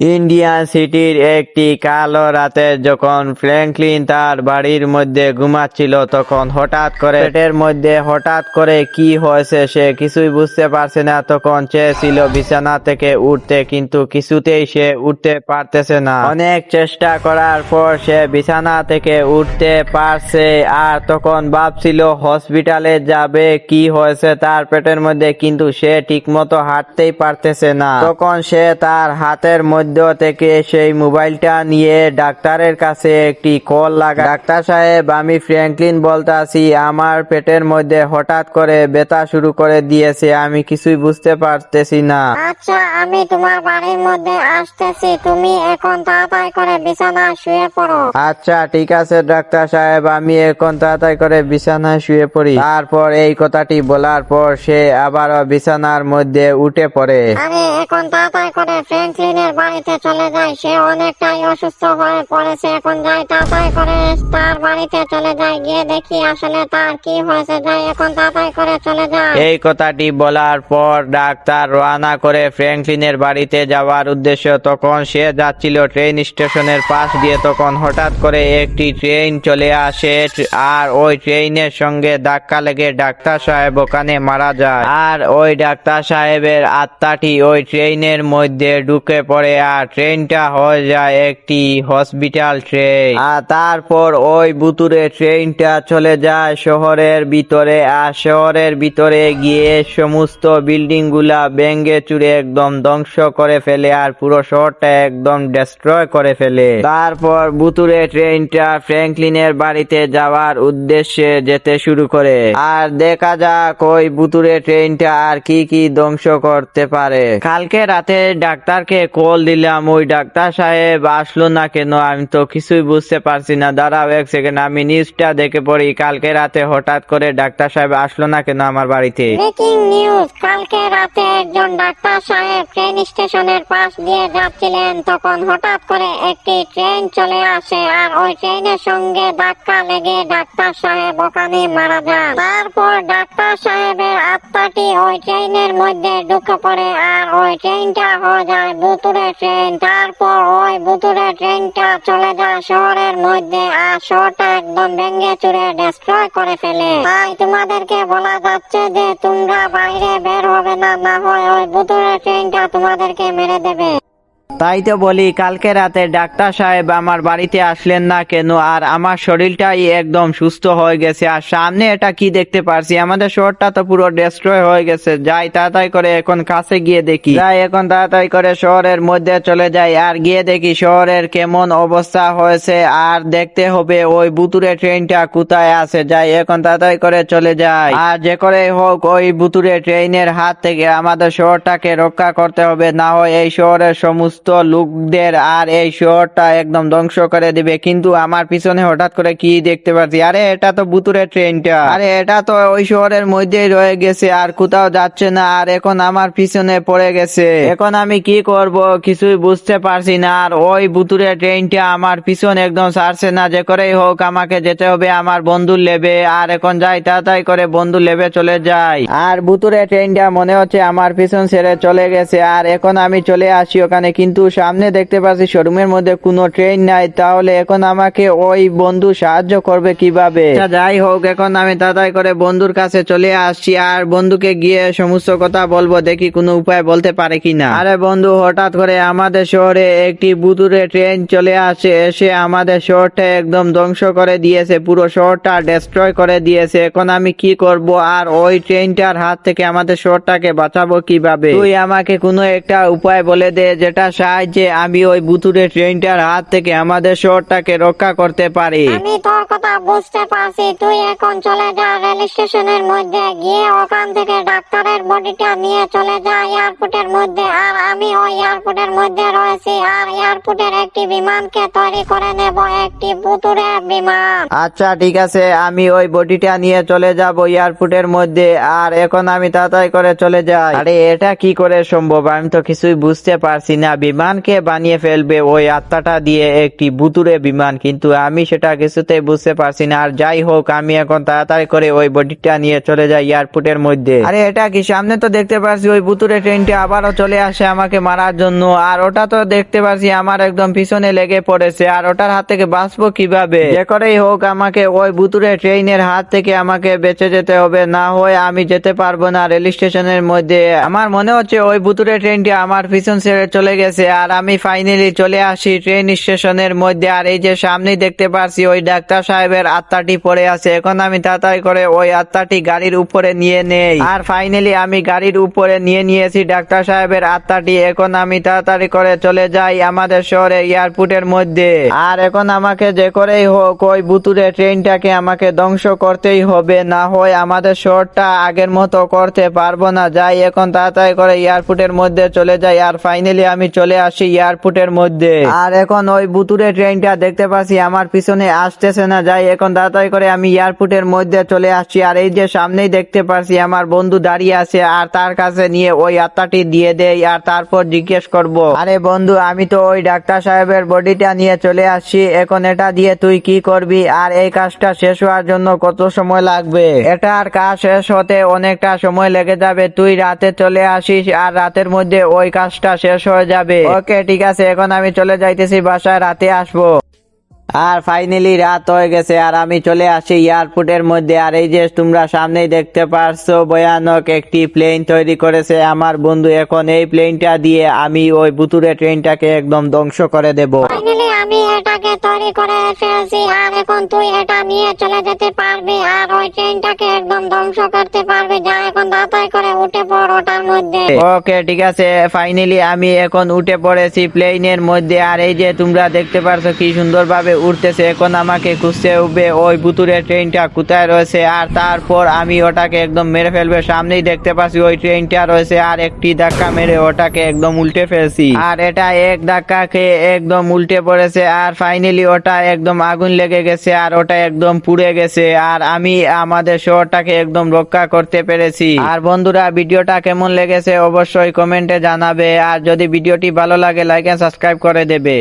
Indian সিটির একটি কালো রাতে যখন ফ্র্যাঙ্কলিন তার বাড়ির মধ্যে ঘুমাচ্ছিল তখন হঠাৎ করে পেটের মধ্যে হঠাৎ করে কি হয়েছে সে কিছুই বুঝতে পারছে না। তখন চেয়েছিল বিছানা থেকে উঠতে, কিন্তু কিছুতেই সে উঠতে পারতেছে না। অনেক চেষ্টা করার পর সে বিছানা থেকে উঠতে পারছে, আর তখন ভাবছিল হসপিটালে যাবে, কি হয়েছে তার পেটের মধ্যে, কিন্তু সে ঠিক মতো হাঁটতেই পারতেছে না। তখন সে তার হাতের মধ্যে থেকে সেই মোবাইলটা নিয়ে ডাক্তারের কাছে একটি কল লাগায়। ডাক্তার সাহেব, আমি ফ্র্যাঙ্কলিন বলতাছি, আমার পেটের মধ্যে হঠাৎ করে ব্যথা শুরু করে দিয়েছে, আমি কিছুই বুঝতে পারতেছি না। আচ্ছা, আমি তোমার বাড়ির মধ্যে আসতেছি, তুমি এখন তাড়াতাড়ি করে বিছানায় শুয়ে পড়ো। আচ্ছা ঠিক আছে ডাক্তার সাহেব, আমি এখন তাড়াতাড়ি করে বিছানায় শুয়ে পড়ি। তারপর এই কথাটি বলার পর সে আবারও বিছানার মধ্যে উঠে পড়ে। আমি এখন তাড়াতাড়ি করে ফ্র্যাঙ্কলিনের বাড়িতে চলে যাই, সে অনেকটাই অসুস্থ হয়ে পড়েছে। এখন যাই, তাড়াতাড়ি করে তার বাড়িতে চলে যাই, গিয়ে দেখি আসলে তার কি হয়েছে। যাই, এখন তাড়াতাড়ি করে চলে যাই। এই কথাটি বলার পর ডাক্তার রওনা করে ফ্র্যাঙ্কলিনের বাড়িতে যাওয়ার উদ্দেশ্য। তখন সে যাচ্ছিল ট্রেন স্টেশনের পাশ দিয়ে, তখন হঠাৎ করে একটি ট্রেন চলে আসে, আর ওই ট্রেনের সঙ্গে ধাক্কা লেগে ডাক্তার সাহেব ওখানে মারা যায়। আর ওই ডাক্তার সাহেবের আত্মাটি ওই ট্রেনের মধ্যে ঢুকে পড়ে, আর ট্রেনটা হয়ে যায় একটি হসপিটাল ট্রেন। আর তারপর ওই ভুতুড়ে ট্রেনটা চলে যায় শহরের ভিতরে, আর শহরের ভিতরে গিয়ে সমস্ত বিল্ডিং গুলা ভেঙে চুরে একদম ধ্বংস করে ফেলে, আর পুরো শহরটা একদম ডেস্ট্রয় করে ফেলে। তারপর ভুতুড়ে ট্রেনটা ফ্র্যাঙ্কলিনের বাড়িতে যাওয়ার উদ্দেশ্যে যেতে শুরু করে। আর দেখা যাক ওই ভুতুড়ে ট্রেনটা আর কি কি ধ্বংস করতে পারে। কালকে রাতে ডাক্তারকে কল দিলাম, ওই ডাক্তার সাহেব আসলো না কেন, আমি তো কিছুই বুঝতে পারছি না। দাঁড়াও এক সেকেন্ড, আমি নিউজটা দেখে পড়ি। কালকে রাতে হঠাৎ করে ডাক্তার সাহেব আসলো না কেন আমার বাড়িতে। ব্রেকিং নিউজ, কালকে রাতে একজন ডাক্তার সাহেব ট্রেন স্টেশনের পাশ দিয়ে যাচ্ছিলেন, তখন হঠাৎ করে একটি ট্রেন চলে আসে, আর ওই ট্রেনের সঙ্গে ধাক্কা লেগে ডাক্তার সাহেব ওখানে মারা যান। তারপর ডাক্তার সাহেবের আত্মাটি ওই ট্রেনের মধ্যে ঢুকে পড়ে, আর ওই ট্রেনটা হয়ে যায় ভুতুড়ে ট্রেন। তারপর ওই ভুতুড়ে ট্রেনটা চলে যায় শহরের মধ্যে, আর শহরটা একদম ভেঙে চুরে ডেস্ট্রয় করে ফেলে। তাই তোমাদেরকে বলা যাচ্ছে যে তোমরা বাইরে বের হবে না, না হয় ওই ভুতুড়ে ট্রেনটা তোমাদেরকে মেরে দেবে। তাই তো বলি, কালকে রাতে ডাক্তার সাহেব আমার বাড়িতে আসলেন না কেন, আর আমার শরীরটাই একদম সুস্থ হয়ে গেছে। আর সামনে এটা কি দেখতে পারছি, আমাদের শহরটা তো পুরো ডেস্ট্রয় হয়ে গেছে। যাই তাড়াতাড়ি করে এখন কাছে গিয়ে দেখি। যাই এখন তাড়াতাড়ি করে শহরের মধ্যে চলে যাই, আর গিয়ে দেখি শহরের কেমন অবস্থা হয়েছে, আর দেখতে হবে ওই ভুতুড়ে ট্রেনটা কোথায় আছে। যাই এখন তাড়াতাড়ি করে চলে যাই, আর যে করে হোক ওই ভুতুড়ে ট্রেনের হাত থেকে আমাদের শহরটাকে রক্ষা করতে হবে, না হয় এই শহরের সমস্ত লোকদের আর এই শহরটা একদম ধ্বংস করে দিবে। কিন্তু আমার পিছনে হঠাৎ করে কি দেখতে পাচ্ছি, আরে এটা তো ভুতুড়ে ট্রেনটা, আরে এটা তো ওই শহরের মধ্যেই রয়ে গেছে আর কোথাও যাচ্ছে না, আর এখন আমার পিছনে পড়ে গেছে। এখন আমি কি করব কিছুই বুঝতে পারছি না। আর ওই ভুতুড়ে ট্রেনটা আমার পিছনে একদম ছাড়ছে না, যে করেই হোক আমাকে যেতে হবে আমার বন্ধুর লেবে। আর এখন যাই তাড়াতাড়ি করে বন্ধুর লেবে চলে যাই। আর ভুতুড়ে ট্রেনটা মনে হচ্ছে আমার পিছন ছেড়ে চলে গেছে, আর এখন আমি চলে আসি ওখানে, কিন্তু সামনে দেখতে পাচ্ছি শোরুমের মধ্যে কোনো ট্রেন নাই। তাহলে এখন আমাকে ওই বন্ধু সাহায্য করবে কিভাবে? যাই হোক, এখন আমি তাড়াতাড়ি করে বন্ধুর কাছে চলে আসছি, আর বন্ধুকে গিয়ে সমস্ত কথা বলবো, দেখি কোনো উপায় বলতে পারে কিনা। আরে বন্ধু, হঠাৎ করে আমাদের শহরে একটি ভুতুড়ে ট্রেন চলে আসে, এসে আমাদের শহরটা একদম ধ্বংস করে দিয়েছে, পুরো শহরটা ডেস্ট্রয় করে দিয়েছে। এখন আমি কি করব, আর ওই ট্রেনটার হাত থেকে আমাদের শহরটাকে বাঁচাবো কিভাবে? তুই আমাকে কোনো একটা উপায় বলে দে, যেটা সাহায্যে আমি ওই ভুতুড়ে ট্রেনটার হাত থেকে আমাদের শহরটাকে রক্ষা করতে পারি। আমি তোর কথা বুঝতে পারছি, তুই এখন চলে যা রেল স্টেশনের মধ্যে, গিয়ে ওখান থেকে ডাক্তারের বডিটা নিয়ে চলে যা এয়ারপোর্টের মধ্যে। আর আমি ওই এয়ারপোর্টের মধ্যে রয়েছি, আর এয়ারপোর্টের একটি বিমানকে তৈরি করে নেব, একটি ভুতুড়ে বিমান। আচ্ছা ঠিক আছে, আমি ওই বডিটা নিয়ে চলে যাব এয়ারপোর্টের মধ্যে। আর এখন আমি তাড়াতাড়ি করে চলে যাই। আরে এটা কি করে সম্ভব, আমি তো কিছুই বুঝতে পারছি না। বিমানকে বানিয়ে ফেলবে ওই আত্মাটা দিয়ে একটি ভুতুড়ে বিমান, কিন্তু আমি সেটা কিছুতেই বুঝতে পারছি না। আর যাই হোক, আমি এখন তাড়াতাড়ি করে ওই বডিটা নিয়ে চলে যাই এয়ারপোর্টের মধ্যে। আরে এটা কি, সামনে তো দেখতে পাচ্ছি ওই ভুতুড়ে ট্রেনটা আবারও চলে আসে আমাকে মারার জন্য। আর ওটা তো দেখতে পাচ্ছি আমার একদম পিছনে লেগে পড়েছে, আর ওটার হাত থেকে বাঁচবো কিভাবে? যে করেই হোক আমাকে ওই ভুতুড়ে ট্রেনের হাত থেকে আমাকে বেঁচে যেতে হবে, না হয় আমি যেতে পারবো না রেল স্টেশনের মধ্যে। আমার মনে হচ্ছে ওই ভুতুড়ে ট্রেনটি আমার পিছন ছেড়ে চলে গেছে, আর আমি ফাইনালি চলে আসি ট্রেন স্টেশনের মধ্যে। আর এই যে সামনেই দেখতে পাচ্ছি ওই ডাক্তার সাহেবের আত্মাটি পড়ে আছে। এখন আমি তাড়াতাড়ি করে ওই আত্মাটি গাড়ির উপরে নিয়ে নেই, আর ফাইনালি আমি গাড়ির উপরে নিয়ে নিয়েছি ডাক্তার সাহেবের আত্মাটি। এখন আমি তাড়াতাড়ি করে চলে যাই আমাদের শহরে এয়ারপোর্টের মধ্যে। আর এখন আমাকে যে করেই হোক ওই ভুতুড়ে ট্রেনটাকে আমাকে ধ্বংস করতেই হবে, না হয় আমাদের শহরটা আগের মতো করতে পারবো না। যাই এখন তাড়াতাড়ি করে এয়ারপোর্টের মধ্যে চলে যাই, আর ফাইনালি আমি চলে আসি এয়ারপোর্টের মধ্যে। আর এখন ওই ভুতুড়ে ট্রেনটা দেখতে পাচ্ছি আমার পিছনে আসতেছে না। যাই এখন তাড়াতাড়ি করে আমি এয়ারপোর্টের মধ্যে চলে আসছি, আর এই যে সামনেই দেখতে পাচ্ছি আমার বন্ধু দাঁড়িয়ে আছে, আর তার কাছে নিয়ে ওই আত্মাটি দিয়ে দেই। আর তারপর জিজ্ঞেস করব, আরে বন্ধু, আমি তো ওই ডাক্তার সাহেবের বডিটা নিয়ে চলে আসছি, এখন এটা দিয়ে তুই কি করবি? আর এই কাজটা শেষ হওয়ার জন্য কত সময় লাগবে? এটার কাজ শেষ হতে অনেকটা সময় লেগে যাবে, তুই রাতে চলে আসিস আর রাতের মধ্যে ওই কাজটা শেষ হয়ে যাবে। ওকে ঠিক আছে, এখন আমি চলে যাইতেছি বাসায়, রাতে আসবো। আর ফাইনালি রাত হয়ে গেছে, আর আমি চলে আসি এয়ারপোর্টের মধ্যে। আর এই যে তোমরা সামনেই দেখতে পারছো ভয়ানক একটি প্লেন তৈরি করেছে আমার বন্ধু। এখন এই প্লেনটা দিয়ে আমি ওই ভুতুড়ে ট্রেনটাকে একদম ধ্বংস করে দেব। ফাইনালি আমি এটাকে তৈরি করে ফেলছি, আর এখন তুই এটা নিয়ে চলে যেতে পারবি আর ওই ট্রেনটাকে একদম ধ্বংস করতে পারবি। যা এখন তাড়াতাড়ি করে উঠে পড় ওটার মধ্যে। ওকে ঠিক আছে, ফাইনালি আমি এখন উঠে পড়েছি প্লেনের মধ্যে। আর এই যে তোমরা দেখতে পারছো কি সুন্দরভাবে উঠতেছে। এখন আমাকে খুঁজতে হবে ওই ভুতুড়ে ট্রেনটা কোথায় রয়েছে, আর তারপর আমি ওটাকে একদম মেরে ফেলবে। সামনেই দেখতে পাচ্ছি ওই ট্রেনটা রয়েছে, আর একটি ধাক্কা মেরে ওটাকে একদম উল্টে ফেলছি। আর এটা এক ধাক্কা খেয়ে একদম উল্টে পড়েছে, আর ফাইনালি ওটা একদম আগুন লেগে গেছে, আর ওটা একদম পুড়ে গেছে। আর আমি আমাদের শহরটাকে একদম রক্ষা করতে পেরেছি। আর বন্ধুরা, ভিডিওটা কেমন লেগেছে অবশ্যই কমেন্টে জানাবে, আর যদি ভিডিওটি ভালো লাগে লাইক এন্ড সাবস্ক্রাইব করে দেবে।